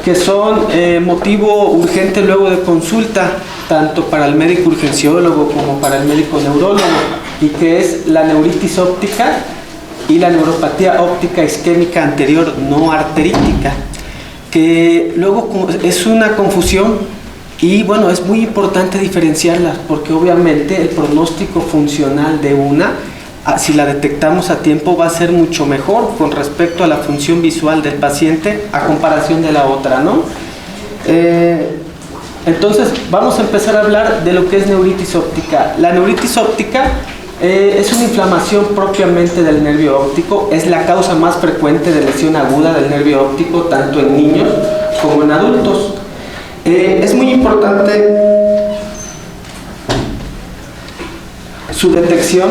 que son motivo urgente luego de consulta, tanto para el médico urgenciólogo como para el médico neurólogo, y que es la neuritis óptica y la neuropatía óptica isquémica anterior no arterítica, que luego es una confusión y bueno, es muy importante diferenciarlas porque obviamente el pronóstico funcional de una, si la detectamos a tiempo, va a ser mucho mejor con respecto a la función visual del paciente a comparación de la otra, ¿no? Entonces vamos a empezar a hablar de lo que es neuritis óptica. La neuritis óptica es una inflamación propiamente del nervio óptico, es la causa más frecuente de lesión aguda del nervio óptico tanto en niños como en adultos. Es muy importante su detección,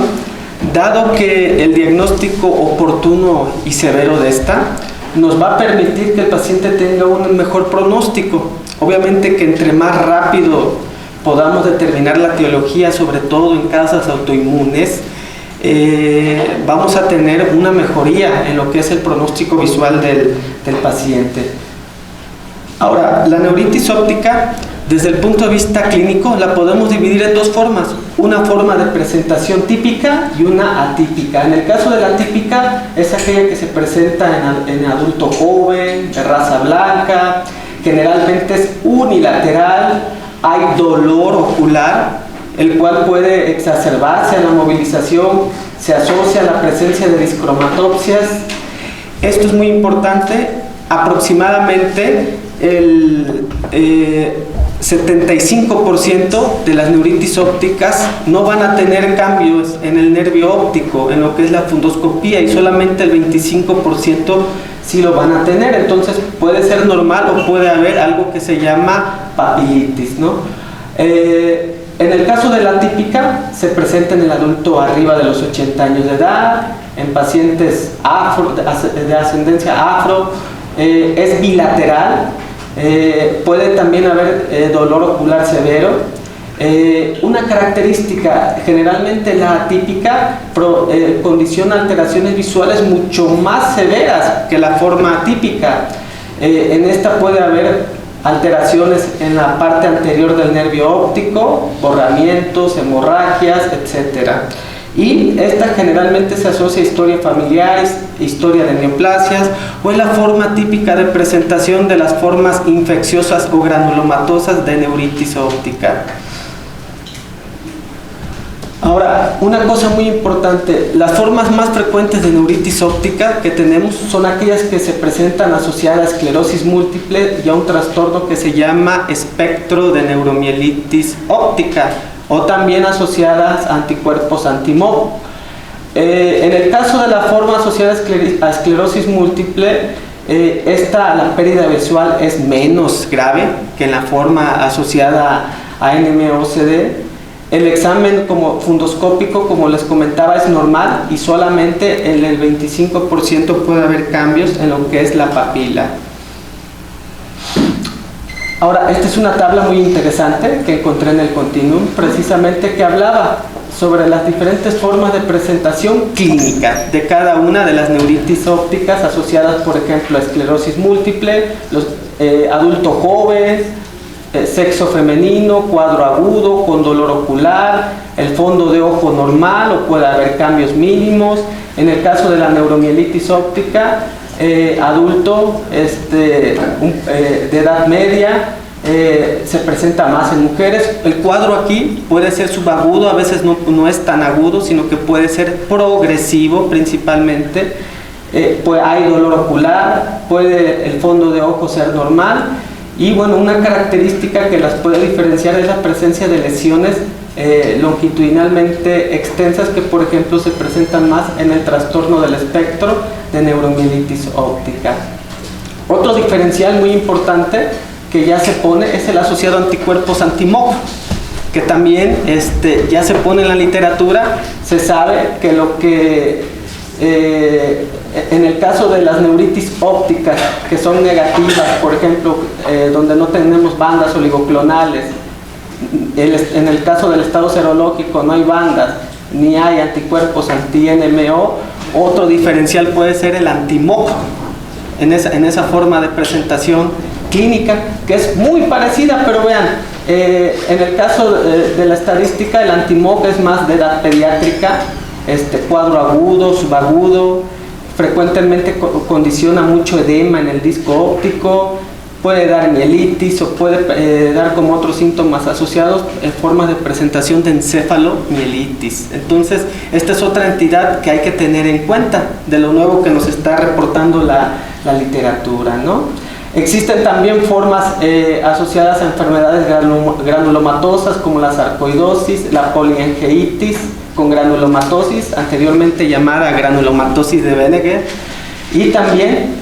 dado que el diagnóstico oportuno y severo de esta nos va a permitir que el paciente tenga un mejor pronóstico. Obviamente que entre más rápido podamos determinar la etiología, sobre todo en causas autoinmunes, vamos a tener una mejoría en lo que es el pronóstico visual del paciente. Ahora, la neuritis óptica, desde el punto de vista clínico, la podemos dividir en dos formas. Una forma de presentación típica y una atípica. En el caso de la típica, es aquella que se presenta en adulto joven, de raza blanca, generalmente es unilateral, hay dolor ocular, el cual puede exacerbarse a la movilización, se asocia a la presencia de discromatopsias. Esto es muy importante, aproximadamente el 75% de las neuritis ópticas no van a tener cambios en el nervio óptico, en lo que es la fundoscopía, y solamente el 25% sí lo van a tener. Entonces puede ser normal o puede haber algo que se llama papilitis, ¿no? En el caso de la típica, se presenta en el adulto arriba de los 80 años de edad, en pacientes de ascendencia afro, es bilateral. Puede también haber dolor ocular severo. Una característica, generalmente la atípica condiciona alteraciones visuales mucho más severas que la forma atípica. En esta puede haber alteraciones en la parte anterior del nervio óptico, borramientos, hemorragias, etc. Y esta generalmente se asocia a historia familiar, historia de neoplasias, o es la forma típica de presentación de las formas infecciosas o granulomatosas de neuritis óptica. Ahora, una cosa muy importante, las formas más frecuentes de neuritis óptica que tenemos son aquellas que se presentan asociadas a esclerosis múltiple y a un trastorno que se llama espectro de neuromielitis óptica, o también asociadas a anticuerpos anti-MOB. En el caso de la forma asociada a esclerosis múltiple, la pérdida visual es menos grave que en la forma asociada a NMOCD. El examen como fundoscópico, como les comentaba, es normal y solamente en el 25% puede haber cambios en lo que es la papila. Ahora, esta es una tabla muy interesante que encontré en el Continuum, precisamente que hablaba sobre las diferentes formas de presentación clínica de cada una de las neuritis ópticas asociadas, por ejemplo, a esclerosis múltiple, los adultos jóvenes, sexo femenino, cuadro agudo, con dolor ocular, el fondo de ojo normal o puede haber cambios mínimos. En el caso de la neuromielitis óptica, adulto de edad media, se presenta más en mujeres. El cuadro aquí puede ser subagudo, a veces no es tan agudo, sino que puede ser progresivo principalmente. Pues hay dolor ocular, puede el fondo de ojo ser normal. Y bueno, una característica que las puede diferenciar es la presencia de lesiones longitudinalmente extensas que, por ejemplo, se presentan más en el trastorno del espectro de neuromielitis óptica. Otro diferencial muy importante que ya se pone es el asociado a anticuerpos anti-MOB, que también ya se pone en la literatura. Se sabe que lo que en el caso de las neuritis ópticas que son negativas, por ejemplo, donde no tenemos bandas oligoclonales, en el caso del estado serológico no hay bandas ni hay anticuerpos anti-NMO, otro diferencial puede ser el anti-MOB en esa forma de presentación clínica, que es muy parecida, pero vean, en el caso de la estadística, el anti-MOC es más de edad pediátrica, cuadro agudo, subagudo, frecuentemente condiciona mucho edema en el disco óptico, puede dar mielitis o puede dar como otros síntomas asociados formas de presentación de encefalomielitis. Entonces, esta es otra entidad que hay que tener en cuenta de lo nuevo que nos está reportando la literatura, ¿no? Existen también formas asociadas a enfermedades granulomatosas como la sarcoidosis, la poliangeitis con granulomatosis, anteriormente llamada granulomatosis de Benneger, y también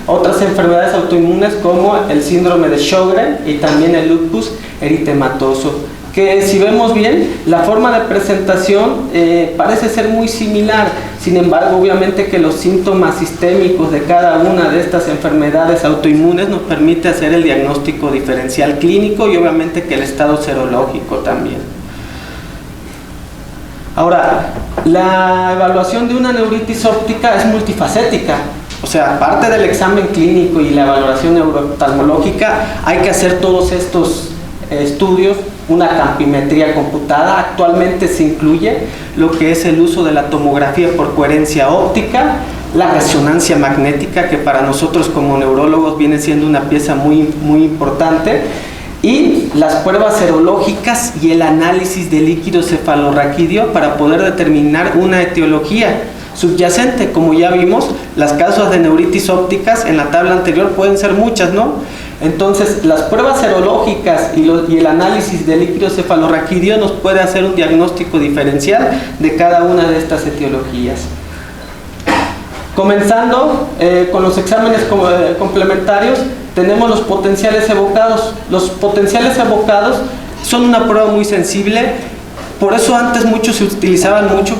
otras enfermedades autoinmunes como el síndrome de Sjögren y también el lupus eritematoso, que si vemos bien, la forma de presentación parece ser muy similar. Sin embargo, obviamente que los síntomas sistémicos de cada una de estas enfermedades autoinmunes nos permite hacer el diagnóstico diferencial clínico y obviamente que el estado serológico también. Ahora, la evaluación de una neuritis óptica es multifacética. O sea, aparte del examen clínico y la valoración neurooftalmológica, hay que hacer todos estos estudios, una campimetría computada. Actualmente se incluye lo que es el uso de la tomografía por coherencia óptica, la resonancia magnética, que para nosotros como neurólogos viene siendo una pieza muy importante, y las pruebas serológicas y el análisis de líquido cefalorraquídeo para poder determinar una etiología subyacente. Como ya vimos, las causas de neuritis ópticas en la tabla anterior pueden ser muchas, ¿no? Entonces, las pruebas serológicas y el análisis de líquido cefalorraquídeo nos puede hacer un diagnóstico diferencial de cada una de estas etiologías. Comenzando con los exámenes complementarios, tenemos los potenciales evocados. Los potenciales evocados son una prueba muy sensible, por eso antes muchos se utilizaban mucho,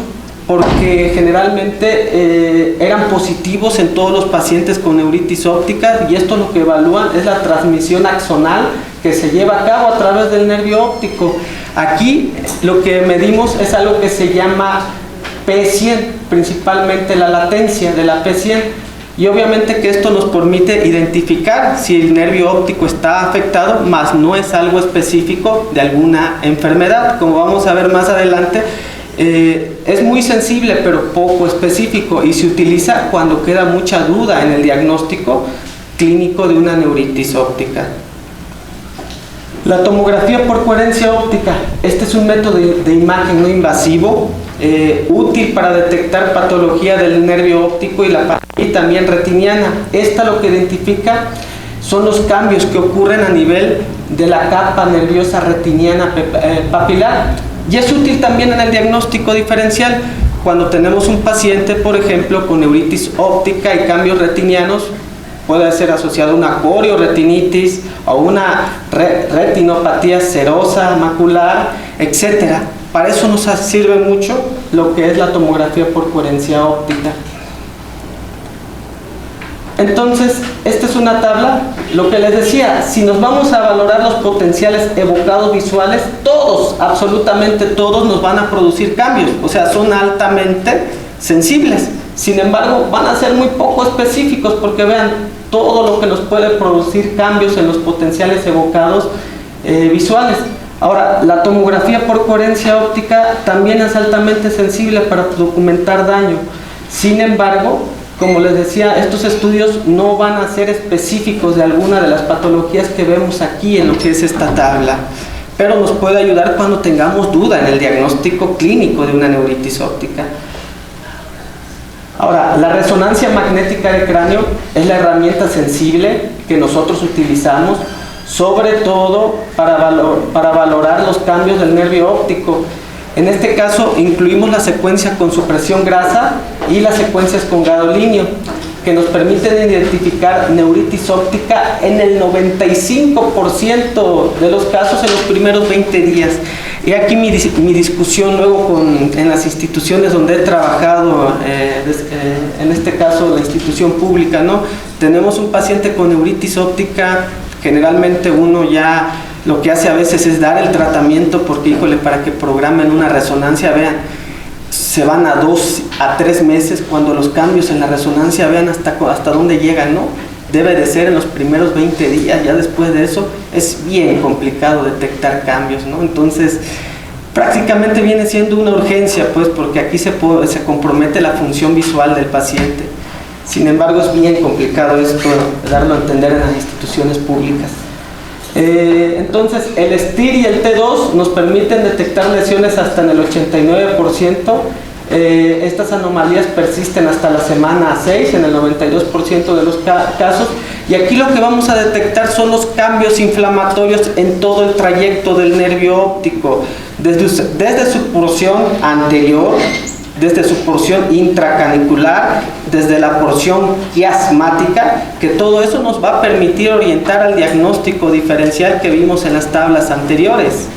porque generalmente eran positivos en todos los pacientes con neuritis óptica, y esto lo que evalúan es la transmisión axonal que se lleva a cabo a través del nervio óptico. Aquí lo que medimos es algo que se llama P100, principalmente la latencia de la P100, y obviamente que esto nos permite identificar si el nervio óptico está afectado, mas no es algo específico de alguna enfermedad. Como vamos a ver más adelante, es muy sensible pero poco específico, y se utiliza cuando queda mucha duda en el diagnóstico clínico de una neuritis óptica. La tomografía por coherencia óptica, este es un método de imagen no invasivo, útil para detectar patología del nervio óptico y también retiniana. Esta lo que identifica son los cambios que ocurren a nivel de la capa nerviosa retiniana papilar, y es útil también en el diagnóstico diferencial. Cuando tenemos un paciente, por ejemplo, con neuritis óptica y cambios retinianos, puede ser asociado a una corioretinitis o una retinopatía serosa macular, etc. Para eso nos sirve mucho lo que es la tomografía por coherencia óptica. Entonces, esta es una tabla, lo que les decía, si nos vamos a valorar los potenciales evocados visuales, todos, absolutamente todos nos van a producir cambios, o sea, son altamente sensibles. Sin embargo, van a ser muy poco específicos, porque vean todo lo que nos puede producir cambios en los potenciales evocados visuales. Ahora, la tomografía por coherencia óptica también es altamente sensible para documentar daño. Sin embargo, como les decía, estos estudios no van a ser específicos de alguna de las patologías que vemos aquí en lo que es esta tabla, pero nos puede ayudar cuando tengamos duda en el diagnóstico clínico de una neuritis óptica. Ahora, la resonancia magnética de cráneo es la herramienta sensible que nosotros utilizamos, sobre todo para valorar los cambios del nervio óptico. En este caso incluimos la secuencia con supresión grasa y las secuencias con gadolinio, que nos permiten identificar neuritis óptica en el 95% de los casos en los primeros 20 días. Y aquí mi discusión luego en las instituciones donde he trabajado, en este caso la institución pública, ¿no? Tenemos un paciente con neuritis óptica, generalmente uno ya lo que hace a veces es dar el tratamiento porque, híjole, para que programen una resonancia, vean, se van a 2 a 3 meses cuando los cambios en la resonancia, vean hasta dónde llegan, ¿no? debe de ser en los primeros 20 días, ya después de eso es bien complicado detectar cambios, ¿no? Entonces, prácticamente viene siendo una urgencia, pues, porque aquí se compromete la función visual del paciente. Sin embargo, es bien complicado esto, darlo a entender en las instituciones públicas. Entonces, el STIR y el T2 nos permiten detectar lesiones hasta en el 89%. Estas anomalías persisten hasta la semana 6 en el 92% de los casos, y aquí lo que vamos a detectar son los cambios inflamatorios en todo el trayecto del nervio óptico, desde su porción anterior, desde su porción intracanicular, desde la porción quiasmática, que todo eso nos va a permitir orientar al diagnóstico diferencial que vimos en las tablas anteriores.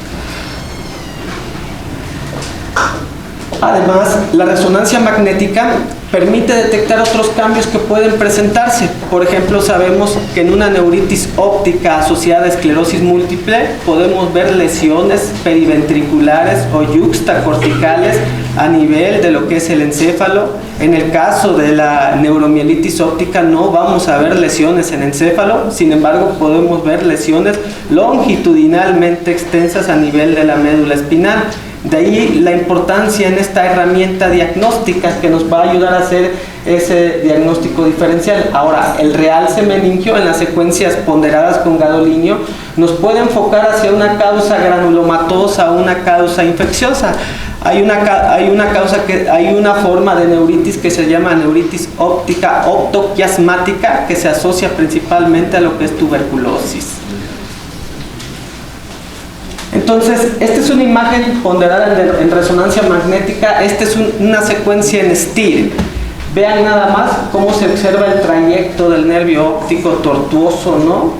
Además, la resonancia magnética permite detectar otros cambios que pueden presentarse. Por ejemplo, sabemos que en una neuritis óptica asociada a esclerosis múltiple podemos ver lesiones periventriculares o yuxtacorticales a nivel de lo que es el encéfalo. En el caso de la neuromielitis óptica no vamos a ver lesiones en encéfalo, sin embargo podemos ver lesiones longitudinalmente extensas a nivel de la médula espinal. De ahí la importancia en esta herramienta diagnóstica que nos va a ayudar a hacer ese diagnóstico diferencial. Ahora, el realce meningio en las secuencias ponderadas con gadolinio nos puede enfocar hacia una causa granulomatosa o una causa infecciosa. Hay una forma de neuritis que se llama neuritis óptica optoquiasmática, que se asocia principalmente a lo que es tuberculosis. Entonces, esta es una imagen ponderada en resonancia magnética. Esta es una secuencia en STIR. Vean nada más cómo se observa el trayecto del nervio óptico tortuoso, ¿no?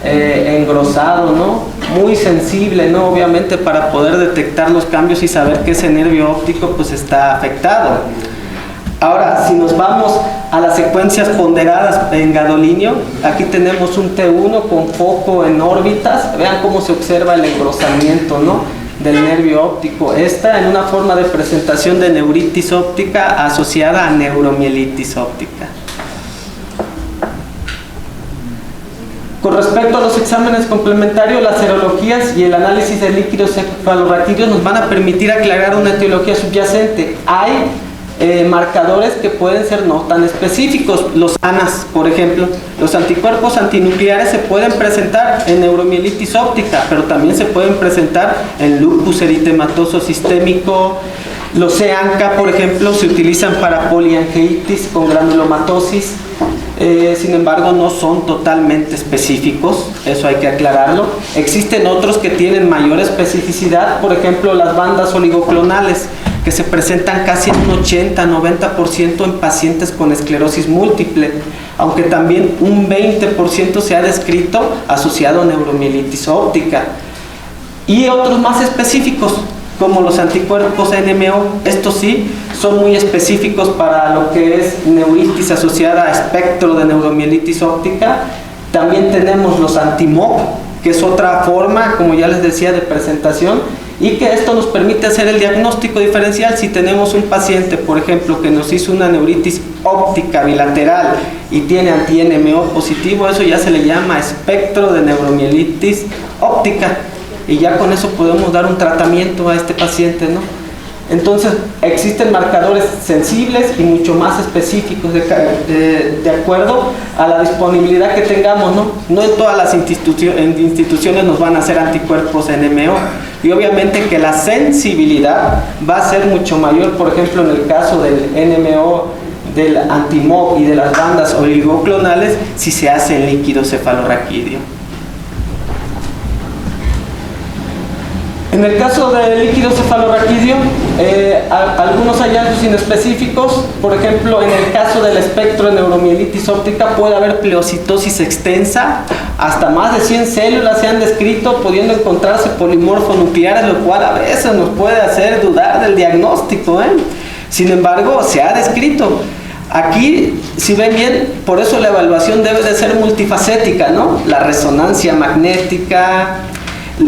Engrosado, ¿no? Muy sensible, ¿no? Obviamente para poder detectar los cambios y saber que ese nervio óptico pues está afectado. Ahora, si nos vamos a las secuencias ponderadas en gadolinio, aquí tenemos un T1 con foco en órbitas. Vean cómo se observa el engrosamiento, ¿no?, del nervio óptico. Esta en una forma de presentación de neuritis óptica asociada a neuromielitis óptica. Con respecto a los exámenes complementarios, las serologías y el análisis de líquidos cefalorraquídeos nos van a permitir aclarar una etiología subyacente. Hay marcadores que pueden ser no tan específicos. Los ANAS, por ejemplo, los anticuerpos antinucleares se pueden presentar en neuromielitis óptica, pero también se pueden presentar en lupus eritematoso sistémico. Los EANCA, por ejemplo, se utilizan para poliangiitis con granulomatosis. Sin embargo, no son totalmente específicos, eso hay que aclararlo. Existen otros que tienen mayor especificidad, por ejemplo, las bandas oligoclonales, que se presentan casi en un 80-90% en pacientes con esclerosis múltiple, aunque también un 20% se ha descrito asociado a neuromielitis óptica. Y otros más específicos, como los anticuerpos NMO, estos sí son muy específicos para lo que es neuritis asociada a espectro de neuromielitis óptica. También tenemos los anti-MOP, que es otra forma, como ya les decía, de presentación, y que esto nos permite hacer el diagnóstico diferencial. Si tenemos un paciente, por ejemplo, que nos hizo una neuritis óptica bilateral y tiene anti-NMO positivo, eso ya se le llama espectro de neuromielitis óptica, y ya con eso podemos dar un tratamiento a este paciente, ¿no? Entonces, existen marcadores sensibles y mucho más específicos de acuerdo a la disponibilidad que tengamos, ¿no? No en todas las instituciones nos van a hacer anticuerpos NMO, y obviamente que la sensibilidad va a ser mucho mayor, por ejemplo, en el caso del NMO, del anti-MOP y de las bandas oligoclonales, si se hace en líquido cefalorraquídeo. En el caso del líquido cefalorraquídeo, algunos hallazgos inespecíficos. Por ejemplo, en el caso del espectro de neuromielitis óptica puede haber pleocitosis extensa, hasta más de 100 células se han descrito, pudiendo encontrarse polimorfonucleares, lo cual a veces nos puede hacer dudar del diagnóstico, ¿eh? Sin embargo, se ha descrito. Aquí, si ven bien, por eso la evaluación debe de ser multifacética, ¿no? La resonancia magnética,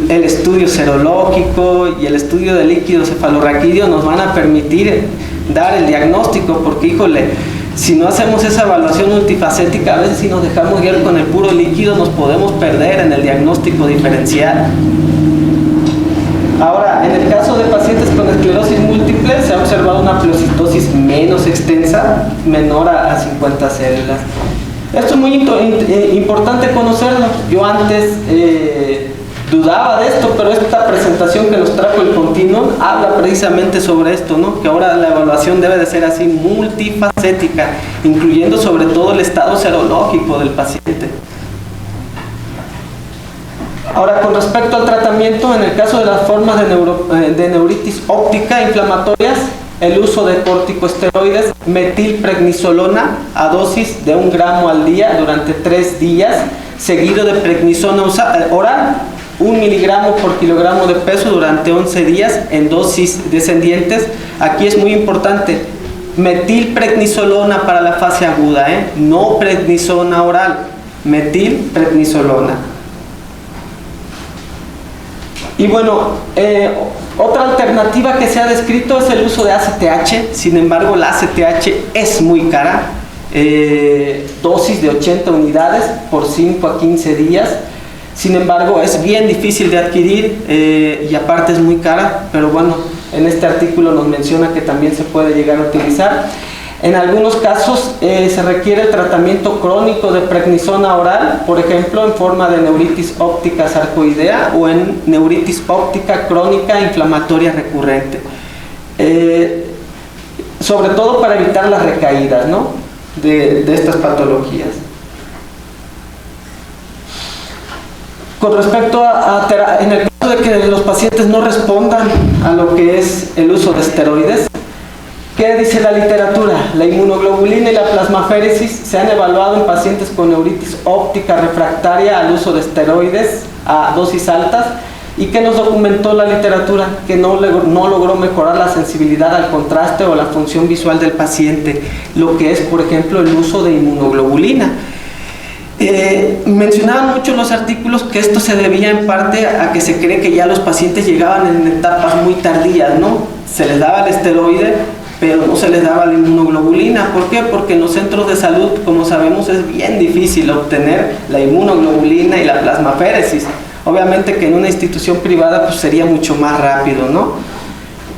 el estudio serológico y el estudio de líquido cefalorraquídeo nos van a permitir dar el diagnóstico, porque híjole, si no hacemos esa evaluación multifacética, a veces si nos dejamos guiar con el puro líquido nos podemos perder en el diagnóstico diferencial. Ahora, en el caso de pacientes con esclerosis múltiple se ha observado una pleocitosis menos extensa, menor a 50 células. Esto es muy importante conocerlo. Yo antes dudaba de esto, pero esta presentación que nos trajo el Continuum habla precisamente sobre esto, ¿no? Que ahora la evaluación debe de ser así multifacética, incluyendo sobre todo el estado serológico del paciente. Ahora, con respecto al tratamiento, en el caso de las formas de neuritis óptica inflamatorias, el uso de corticosteroides, metilprednisolona a dosis de 1 gramo al día durante 3 días, seguido de prednisona oral, 1 miligramo por kilogramo de peso durante 11 días en dosis descendientes. Aquí es muy importante, metilprednisolona para la fase aguda, no prednisona oral, metilprednisolona. Y bueno, otra alternativa que se ha descrito es el uso de ACTH. Sin embargo, la ACTH es muy cara, dosis de 80 unidades por 5 a 15 días. Sin embargo, es bien difícil de adquirir y aparte es muy cara, pero bueno, en este artículo nos menciona que también se puede llegar a utilizar. En algunos casos se requiere el tratamiento crónico de prednisona oral, por ejemplo, en forma de neuritis óptica sarcoidea o en neuritis óptica crónica inflamatoria recurrente. Sobre todo para evitar las recaídas, ¿no? de estas patologías. Con respecto en el caso de que los pacientes no respondan a lo que es el uso de esteroides, ¿qué dice la literatura? La inmunoglobulina y la plasmaféresis se han evaluado en pacientes con neuritis óptica refractaria al uso de esteroides a dosis altas. ¿Y qué nos documentó la literatura? Que no logró mejorar la sensibilidad al contraste o la función visual del paciente, lo que es, por ejemplo, el uso de inmunoglobulina. Mencionaban mucho en los artículos que esto se debía en parte a que se cree que ya los pacientes llegaban en etapas muy tardías, ¿no? Se les daba el esteroide, pero no se les daba la inmunoglobulina. ¿Por qué? Porque en los centros de salud, como sabemos, es bien difícil obtener la inmunoglobulina y la plasmaféresis. Obviamente que en una institución privada pues sería mucho más rápido, ¿no?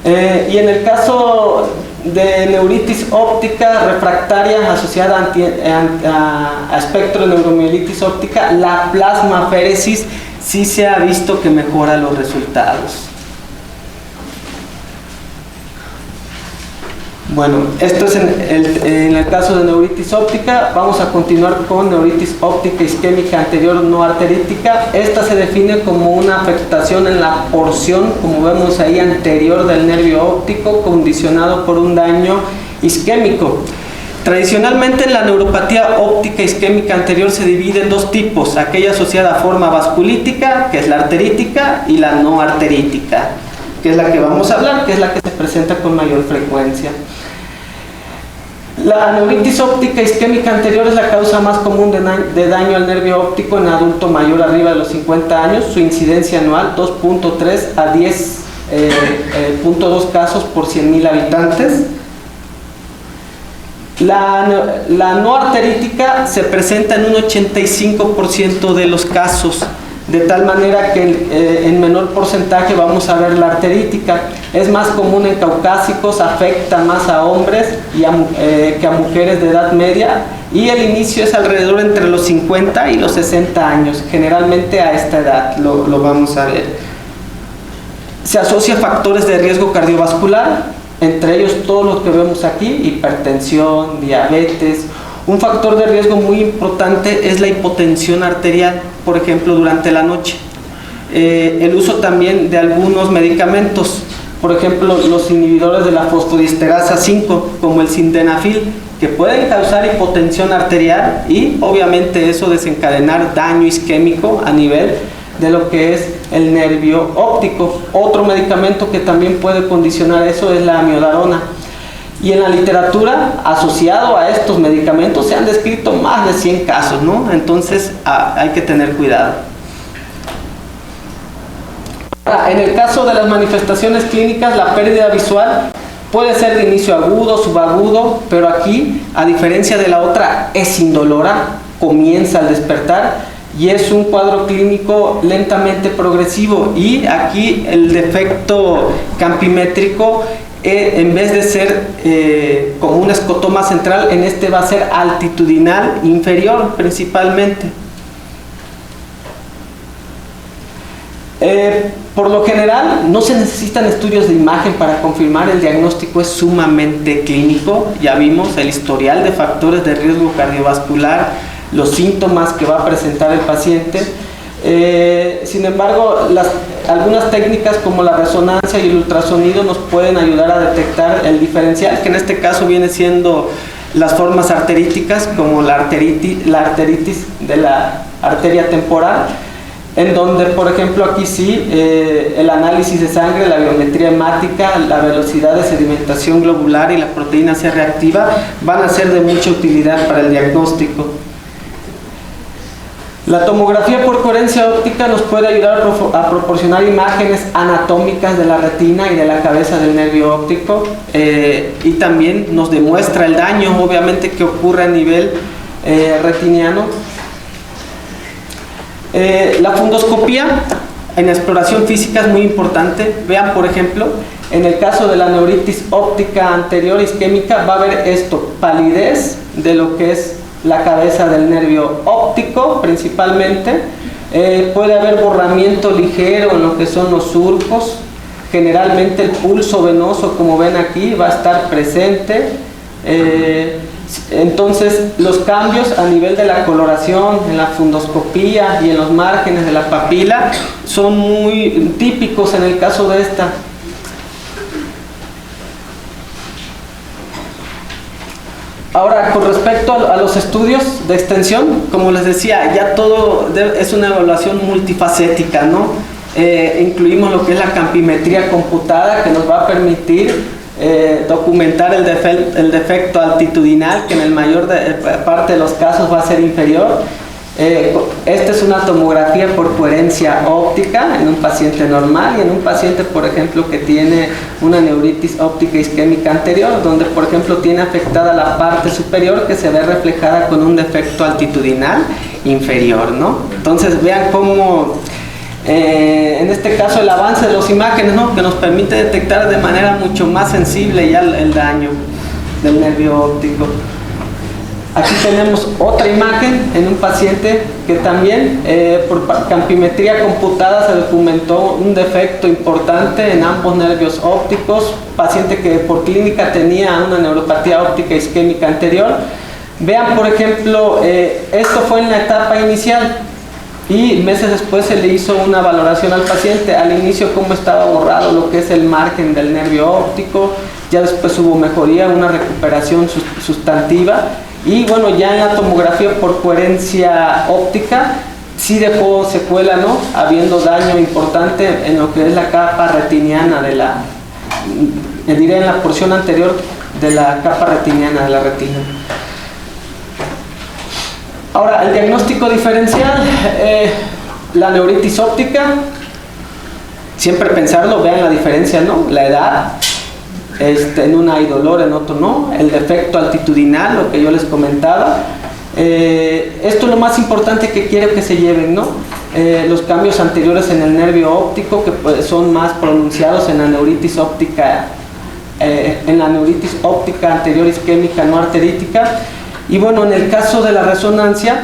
Y en el caso de neuritis óptica refractaria asociada a espectro de neuromielitis óptica, la plasmaféresis sí se ha visto que mejora los resultados. Bueno, esto es en el caso de neuritis óptica. Vamos a continuar con neuritis óptica isquémica anterior no arterítica. Esta se define como una afectación en la porción, como vemos ahí, anterior del nervio óptico, condicionado por un daño isquémico. Tradicionalmente la neuropatía óptica isquémica anterior se divide en dos tipos: aquella asociada a forma vasculítica, que es la arterítica, y la no arterítica, que es la que vamos a hablar, que es la que se presenta con mayor frecuencia. La neuritis óptica isquémica anterior es la causa más común de daño al nervio óptico en adulto mayor arriba de los 50 años. Su incidencia anual 2.3 a 10.2 casos por 100.000 habitantes. La no arterítica se presenta en un 85% de los casos, de tal manera que en menor porcentaje vamos a ver la arterítica. Es más común en caucásicos, afecta más a hombres que a mujeres de edad media, y el inicio es alrededor entre los 50 y los 60 años, generalmente a esta edad lo vamos a ver. Se asocia a factores de riesgo cardiovascular, entre ellos todos los que vemos aquí: hipertensión, diabetes. Un factor de riesgo muy importante es la hipotensión arterial, por ejemplo, durante la noche. El uso también de algunos medicamentos, por ejemplo, los inhibidores de la fosfodiesterasa 5, como el sildenafil, que pueden causar hipotensión arterial y obviamente eso desencadenar daño isquémico a nivel de lo que es el nervio óptico. Otro medicamento que también puede condicionar eso es la amiodarona. Y en la literatura, asociado a estos medicamentos, se han descrito más de 100 casos, ¿no? Entonces hay que tener cuidado. En el caso de las manifestaciones clínicas, la pérdida visual Puede ser de inicio agudo, subagudo, pero aquí, a diferencia de la otra, es indolora, comienza al despertar y es un cuadro clínico lentamente progresivo. Y aquí el defecto campimétrico, en vez de ser como un escotoma central, en este va a ser altitudinal inferior principalmente. Por lo general no se necesitan estudios de imagen para confirmar, el diagnóstico es sumamente clínico. Ya vimos el historial de factores de riesgo cardiovascular, los síntomas que va a presentar el paciente. Sin embargo, algunas técnicas como la resonancia y el ultrasonido nos pueden ayudar a detectar el diferencial, que en este caso viene siendo las formas arteríticas, como la arteritis de la arteria temporal, en donde, por ejemplo, aquí sí, el análisis de sangre, la biometría hemática, la velocidad de sedimentación globular y la proteína C reactiva van a ser de mucha utilidad para el diagnóstico. La tomografía por coherencia óptica nos puede ayudar a proporcionar imágenes anatómicas de la retina y de la cabeza del nervio óptico, y también nos demuestra el daño, obviamente, que ocurre a nivel retiniano. La fundoscopía en exploración física es muy importante. Vean, por ejemplo, en el caso de la neuritis óptica anterior isquémica va a haber esto, palidez de lo que es la cabeza del nervio óptico principalmente. Puede haber borramiento ligero en lo que son los surcos. Generalmente el pulso venoso, como ven aquí, va a estar presente. Entonces los cambios a nivel de la coloración en la fundoscopía y en los márgenes de la papila son muy típicos en el caso de esta. Ahora, con respecto a los estudios de extensión, como les decía, ya todo es una evaluación multifacética, ¿no? Incluimos lo que es la campimetría computada, que nos va a permitir documentar el defecto altitudinal, que en el mayor parte de los casos va a ser inferior. Esta es una tomografía por coherencia óptica en un paciente normal y en un paciente, por ejemplo, que tiene una neuritis óptica isquémica anterior, donde, por ejemplo, tiene afectada la parte superior, que se ve reflejada con un defecto altitudinal inferior, ¿no? Entonces vean cómo en este caso el avance de las imágenes, ¿no?, que nos permite detectar de manera mucho más sensible ya el daño del nervio óptico. Aquí tenemos otra imagen en un paciente que también por campimetría computada se documentó un defecto importante en ambos nervios ópticos, paciente que por clínica tenía una neuropatía óptica isquémica anterior. Vean, por ejemplo, esto fue en la etapa inicial y meses después se le hizo una valoración al paciente. Al inicio, cómo estaba borrado lo que es el margen del nervio óptico, ya después hubo mejoría, una recuperación sustantiva. Y bueno, ya en la tomografía por coherencia óptica sí dejó secuela, ¿no?, habiendo daño importante en lo que es la capa retiniana de la, diré en la porción anterior de la capa retiniana de la retina. Ahora, el diagnóstico diferencial, la neuritis óptica, siempre pensarlo, vean la diferencia, ¿no?, la edad. En una hay dolor, en otro no. El defecto altitudinal, lo que yo les comentaba. Esto es lo más importante que quiero que se lleven, ¿no? Los cambios anteriores en el nervio óptico, que pues, son más pronunciados en la neuritis óptica, anterior isquémica no arterítica. Y bueno, en el caso de la resonancia,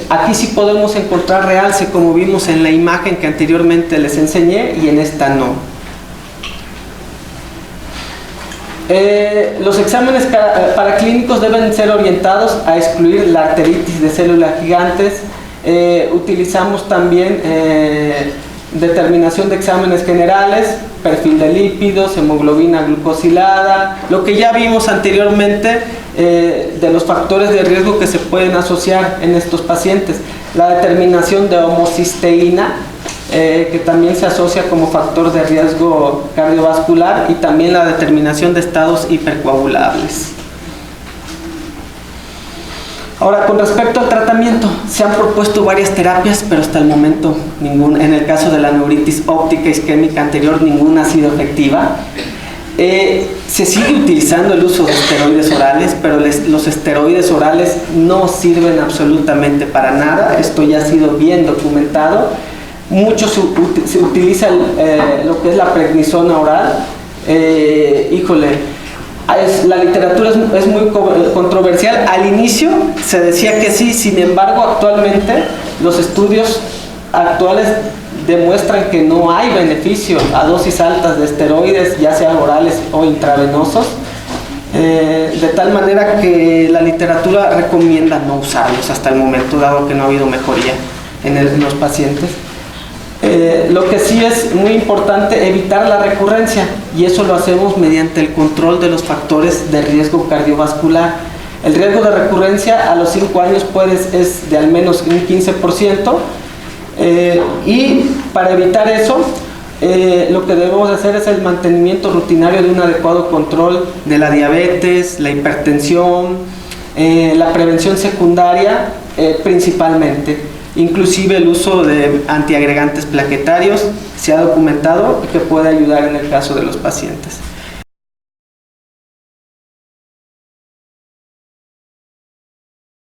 aquí sí podemos encontrar realce, como vimos en la imagen que anteriormente les enseñé, y en esta no. Los exámenes paraclínicos deben ser orientados a excluir la arteritis de células gigantes. Utilizamos también determinación de exámenes generales, perfil de lípidos, hemoglobina glucosilada, lo que ya vimos anteriormente de los factores de riesgo que se pueden asociar en estos pacientes. La determinación de homocisteína, que también se asocia como factor de riesgo cardiovascular, y también la determinación de estados hipercoagulables. Ahora, con respecto al tratamiento, se han propuesto varias terapias, pero hasta el momento ninguna. En el caso de la neuritis óptica isquémica anterior, ninguna ha sido efectiva. Se sigue utilizando el uso de esteroides orales, pero los esteroides orales no sirven absolutamente para nada. Esto ya ha sido bien documentado. Mucho se utiliza lo que es la prednisona oral. La literatura es muy controversial. Al inicio se decía que sí, sin embargo actualmente los estudios actuales demuestran que no hay beneficio a dosis altas de esteroides, ya sea orales o intravenosos, de tal manera que la literatura recomienda no usarlos hasta el momento, dado que no ha habido mejoría en los pacientes. Lo que sí es muy importante, evitar la recurrencia, y eso lo hacemos mediante el control de los factores de riesgo cardiovascular. El riesgo de recurrencia a los 5 años es de al menos un 15%, y para evitar eso, lo que debemos hacer es el mantenimiento rutinario de un adecuado control de la diabetes, la hipertensión, la prevención secundaria principalmente. Inclusive el uso de antiagregantes plaquetarios se ha documentado que puede ayudar en el caso de los pacientes.